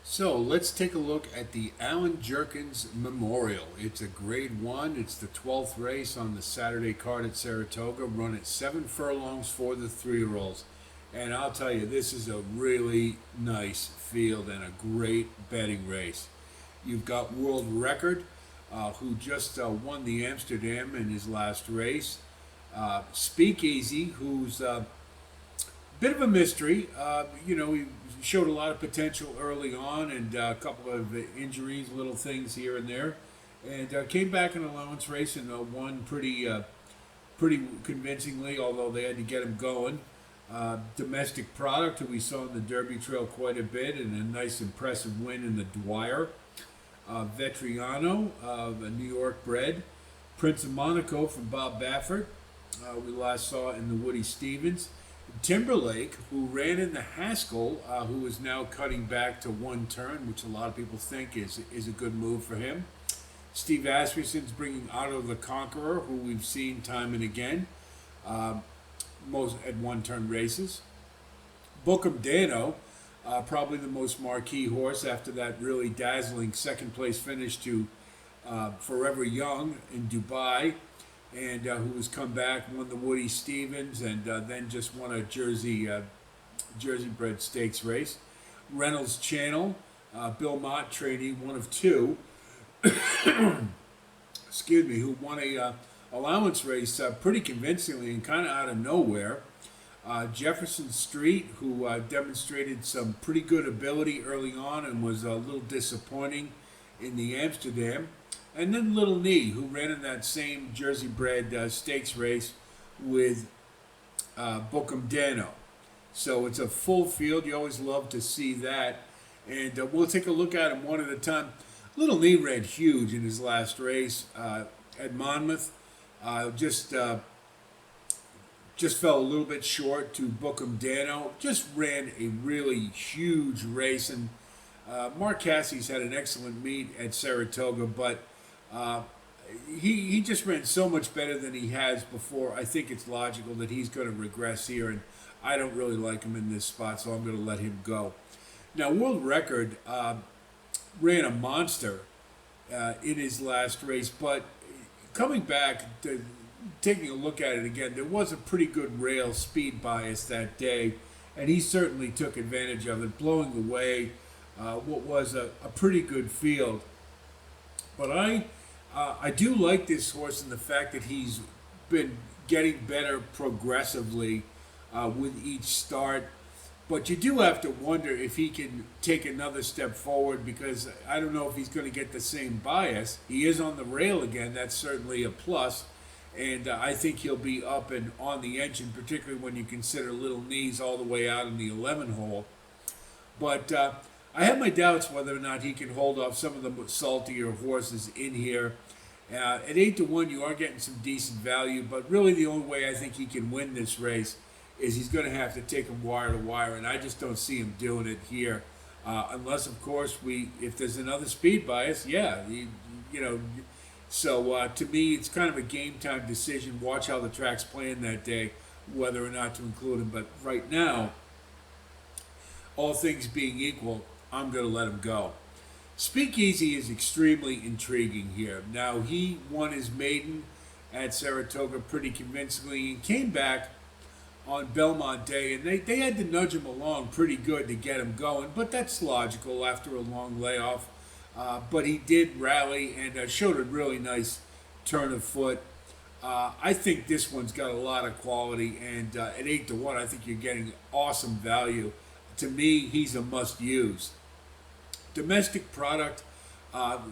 So let's take a look at the Alan Jerkens Memorial. It's a Grade 1. It's the 12th race on the Saturday card at Saratoga, run at 7 furlongs for the 3-year-olds. And I'll tell you, this is a really nice field and a great betting race. You've got World Record, who just won the Amsterdam in his last race. Speakeasy, who's bit of a mystery. He showed a lot of potential early on, and a couple of injuries, little things here and there, and came back in an allowance race and won pretty convincingly. Although they had to get him going. Domestic Product, who we saw in the Derby Trail quite a bit, and a nice impressive win in the Dwyer. Vetriano, a New York bred. Prince of Monaco from Bob Baffert, we last saw in the Woody Stevens. Timberlake, who ran in the Haskell, who is now cutting back to one turn, which a lot of people think is a good move for him. Steve Asmussen's bringing Otto the Conqueror, who we've seen time and again, most at one-turn races. Bookham Dano, probably the most marquee horse after that really dazzling second-place finish to Forever Young in Dubai, and who has come back, won the Woody Stevens, and then just won a Jersey bred stakes race. Reynolds Channel, Bill Mott trainee, one of two, excuse me, who won a allowance race pretty convincingly and kind of out of nowhere. Jefferson Street, who demonstrated some pretty good ability early on and was a little disappointing in the Amsterdam. And then Little Knee, who ran in that same Jersey-bred stakes race with Bookham Dano. So it's a full field. You always love to see that. And we'll take a look at them one at a time. Little Knee ran huge in his last race at Monmouth. Just fell a little bit short to Bookham Dano. Just ran a really huge race. And Mark Cassie's had an excellent meet at Saratoga, but he just ran so much better than he has before. I think it's logical that he's going to regress here, and I don't really like him in this spot, so I'm going to let him go. Now, World Record ran a monster in his last race, but coming back to taking a look at it again, there was a pretty good rail speed bias that day, and he certainly took advantage of it, blowing away what was a pretty good field. But I do like this horse in the fact that he's been getting better progressively with each start. But you do have to wonder if he can take another step forward, because I don't know if he's going to get the same bias. He is on the rail again. That's certainly a plus. And I think he'll be up and on the engine, particularly when you consider Little Knees all the way out in the 11 hole. But I have my doubts whether or not he can hold off some of the saltier horses in here. At 8-1, you are getting some decent value, but really the only way I think he can win this race is he's going to have to take him wire to wire, and I just don't see him doing it here, unless, of course, if there's another speed bias, yeah, So to me, it's kind of a game time decision. Watch how the track's playing that day, whether or not to include him. But right now, all things being equal, I'm going to let him go. Speakeasy is extremely intriguing here. Now, he won his maiden at Saratoga pretty convincingly and came back on Belmont Day, and they had to nudge him along pretty good to get him going, but that's logical after a long layoff. But he did rally and showed a really nice turn of foot. I think this one's got a lot of quality, and at 8-1, I think you're getting awesome value. To me, he's a must-use. Domestic Product,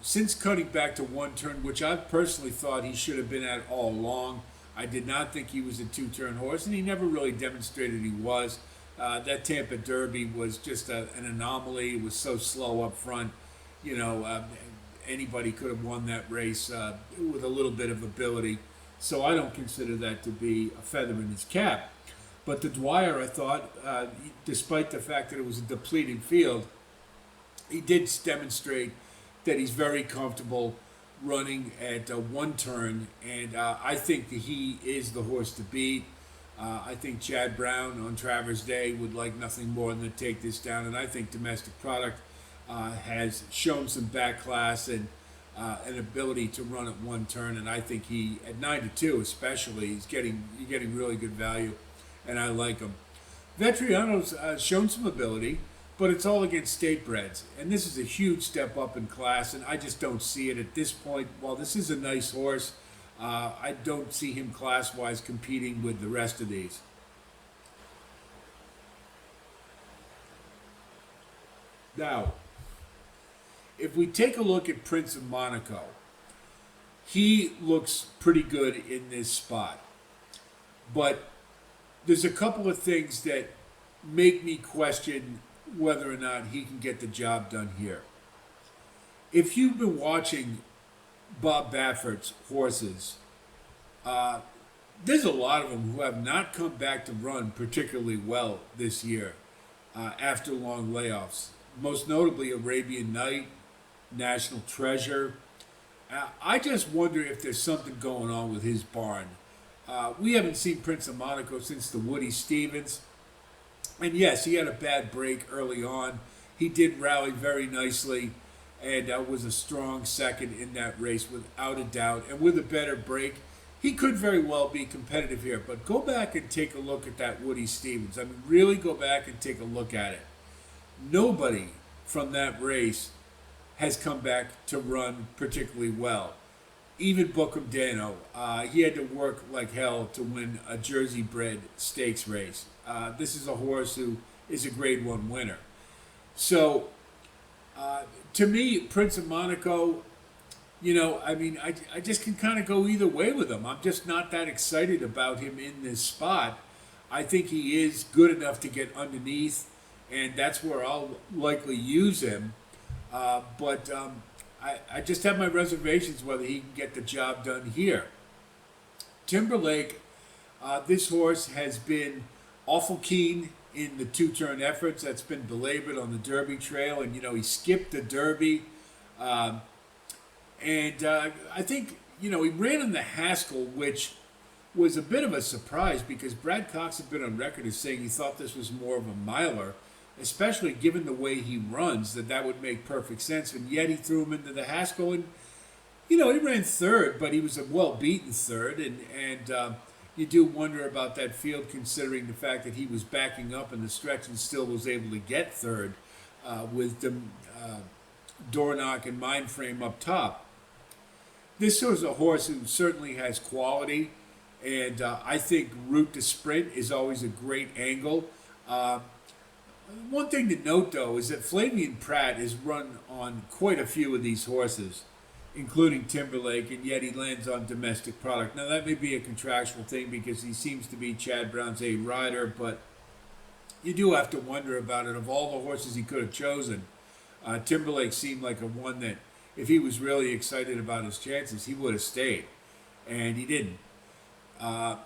since cutting back to one turn, which I personally thought he should have been at all along. I did not think he was a two-turn horse, and he never really demonstrated he was. That Tampa Derby was just an anomaly. It was so slow up front. Anybody could have won that race with a little bit of ability. So I don't consider that to be a feather in his cap. But the Dwyer, I thought, despite the fact that it was a depleted field, he did demonstrate that he's very comfortable running at one turn, and I think that he is the horse to beat. I think Chad Brown on Travers Day would like nothing more than to take this down, and I think Domestic Product has shown some back class and an ability to run at one turn, and I think he at 9-2 especially you're getting really good value, and I like him. Vetriano's shown some ability, but it's all against state breds, and this is a huge step up in class, and I just don't see it at this point. While this is a nice horse, I don't see him class-wise competing with the rest of these. Now, if we take a look at Prince of Monaco, he looks pretty good in this spot. But there's a couple of things that make me question whether or not he can get the job done here. If you've been watching Bob Baffert's horses, there's a lot of them who have not come back to run particularly well this year after long layoffs. Most notably Arabian Night, National Treasure. I just wonder if there's something going on with his barn. We haven't seen Prince of Monaco since the Woody Stevens. And yes, he had a bad break early on. He did rally very nicely and was a strong second in that race without a doubt. And with a better break, he could very well be competitive here. But go back and take a look at that Woody Stevens. I mean, really go back and take a look at it. Nobody from that race has come back to run particularly well. Even Bookham Dano, he had to work like hell to win a Jersey bred stakes race. This is a horse who is a Grade 1 winner. So, to me, Prince of Monaco, I just can kind of go either way with him. I'm just not that excited about him in this spot. I think he is good enough to get underneath, and that's where I'll likely use him. But I just have my reservations whether he can get the job done here. Timberlake, this horse has been awful keen in the two-turn efforts. That's been belabored on the Derby trail, and he skipped the Derby. I think he ran in the Haskell, which was a bit of a surprise because Brad Cox had been on record as saying he thought this was more of a miler, especially given the way he runs, that would make perfect sense. And yet he threw him into the Haskell, and he ran third, but he was a well-beaten third, and you do wonder about that field considering the fact that he was backing up in the stretch and still was able to get third with Dornock and Mindframe up top. This was a horse who certainly has quality, and I think route to sprint is always a great angle. One thing to note, though, is that Flavian Pratt has run on quite a few of these horses, including Timberlake, and yet he lands on domestic product. Now, that may be a contractual thing because he seems to be Chad Brown's A rider, but you do have to wonder about it. Of all the horses he could have chosen, Timberlake seemed like a one that, if he was really excited about his chances, he would have stayed, and he didn't.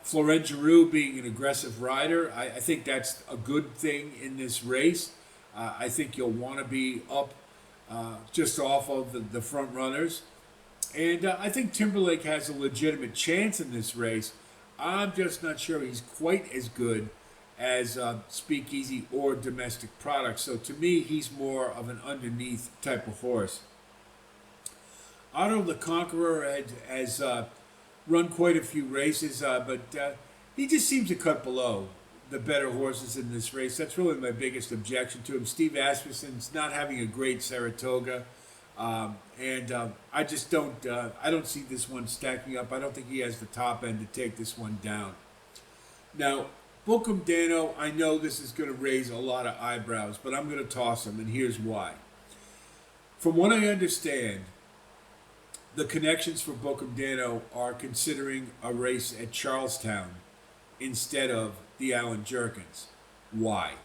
Florent Giroux being an aggressive rider, I think that's a good thing in this race. I think you'll want to be up just off of the front runners. And I think Timberlake has a legitimate chance in this race. I'm just not sure he's quite as good as Speakeasy or Domestic Product. So to me, he's more of an underneath type of horse. Otto the Conqueror has run quite a few races, but he just seems to cut below the better horses in this race. That's really my biggest objection to him. Steve Asmussen's not having a great Saratoga, and I just don't. I don't see this one stacking up. I don't think he has the top end to take this one down. Now, Bookham Dano, I know this is going to raise a lot of eyebrows, but I'm going to toss him, and here's why. From what I understand, the connections for Bookham Dano are considering a race at Charlestown instead of the Alan Jerkens. Why?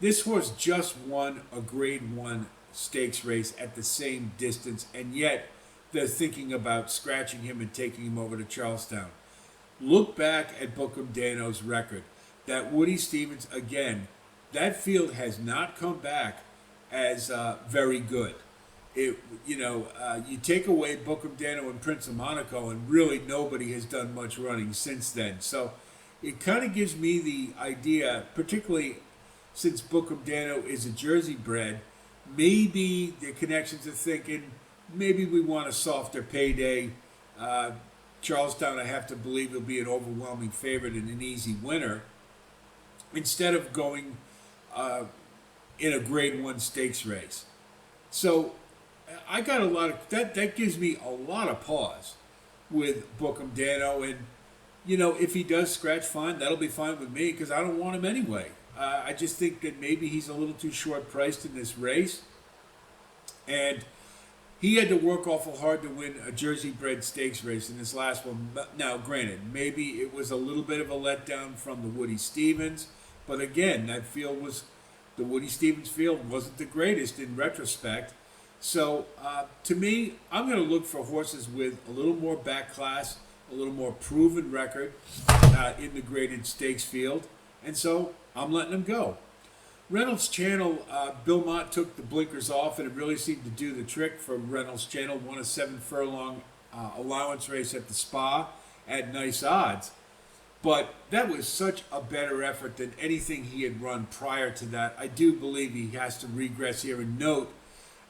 This horse just won a Grade 1 stakes race at the same distance, and yet they're thinking about scratching him and taking him over to Charlestown. Look back at Bookham Dano's record. That Woody Stevens, again, that field has not come back as very good. You take away Bookham Dano and Prince of Monaco, and really nobody has done much running since then. So it kind of gives me the idea, particularly since Bookham Dano is a Jersey bred, Maybe the connections are thinking maybe we want a softer payday. Uh, Charlestown, I have to believe, will be an overwhelming favorite and an easy winner instead of going uh, in a Grade One stakes race. So I got a lot of that. That gives me a lot of pause with Bookham Dano, and if he does scratch, fine. That'll be fine with me because I don't want him anyway. I just think that maybe he's a little too short priced in this race, and he had to work awful hard to win a Jersey bred stakes race in this last one. Now, granted, maybe it was a little bit of a letdown from the Woody Stevens, but again, that field was the Woody Stevens field wasn't the greatest in retrospect. So, to me, I'm going to look for horses with a little more back class, a little more proven record in the graded stakes field, and so I'm letting them go. Reynolds Channel, Bill Mott took the blinkers off, and it really seemed to do the trick for Reynolds Channel. Won a 7 furlong allowance race at the Spa at nice odds. But that was such a better effort than anything he had run prior to that. I do believe he has to regress here and note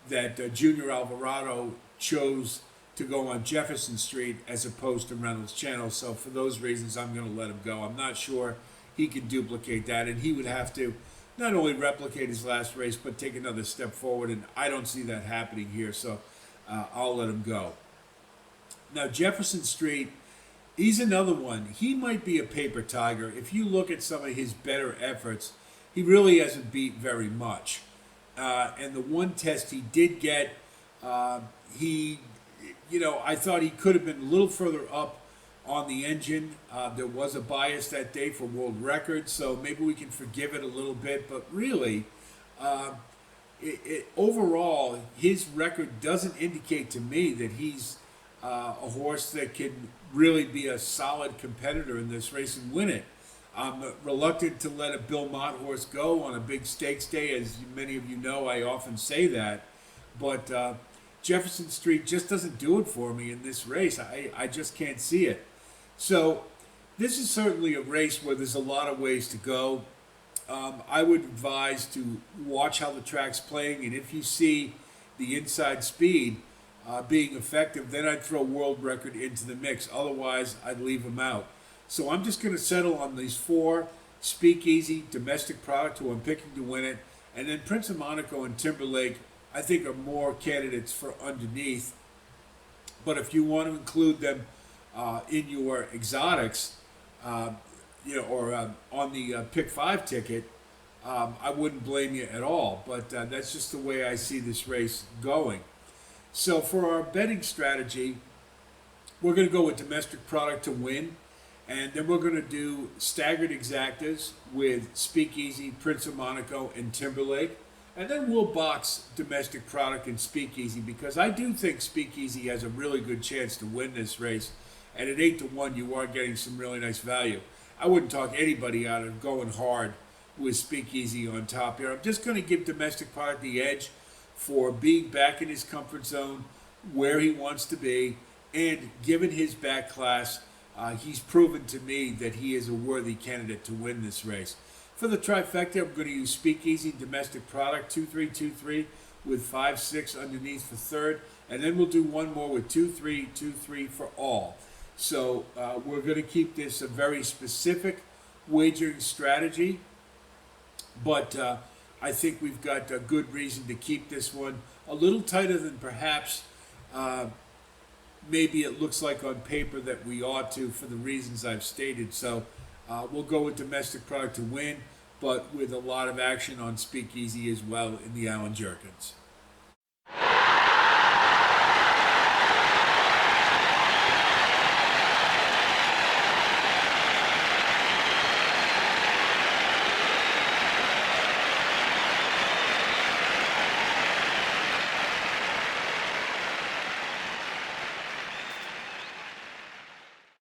that Junior Alvarado chose to go on Jefferson Street as opposed to Reynolds Channel. So for those reasons, I'm going to let him go. I'm not sure he can duplicate that, and he would have to not only replicate his last race, but take another step forward, and I don't see that happening here, so I'll let him go. Now, Jefferson Street, he's another one. He might be a paper tiger. If you look at some of his better efforts, he really hasn't beat very much. And the one test he did get, I thought he could have been a little further up on the engine. There was a bias that day for world records, so maybe we can forgive it a little bit. But really, overall, his record doesn't indicate to me that he's a horse that can really be a solid competitor in this race and win it. I'm reluctant to let a Bill Mott horse go on a big stakes day. As many of you know, I often say that. But Jefferson Street just doesn't do it for me in this race. I just can't see it. So this is certainly a race where there's a lot of ways to go. I would advise to watch how the track's playing, and if you see the inside speed being effective, then I'd throw world record into the mix. Otherwise, I'd leave him out. So I'm just going to settle on these 4: Speakeasy, Domestic Product, who I'm picking to win it, and then Prince of Monaco and Timberlake, I think, are more candidates for underneath. But if you want to include them in your exotics, or on the pick 5 ticket, I wouldn't blame you at all. But that's just the way I see this race going. So for our betting strategy, we're going to go with Domestic Product to win. And then we're going to do staggered exactas with Speakeasy, Prince of Monaco, and Timberlake. And then we'll box Domestic Product and Speakeasy, because I do think Speakeasy has a really good chance to win this race. And at 8-1, you are getting some really nice value. I wouldn't talk anybody out of going hard with Speakeasy on top here. I'm just going to give Domestic Product the edge for being back in his comfort zone, where he wants to be, and given his back class, he's proven to me that he is a worthy candidate to win this race. For the trifecta, I'm going to use Speakeasy, Domestic Product, 2-3, 2-3, with 5-6 underneath for third. And then we'll do one more with 2-3, 2-3 for all. So we're going to keep this a very specific wagering strategy. But I think we've got a good reason to keep this one a little tighter than perhaps maybe it looks like on paper that we ought to, for the reasons I've stated. So we'll go with Domestic Product to win, but with a lot of action on Speakeasy as well in the Alan Jerkens.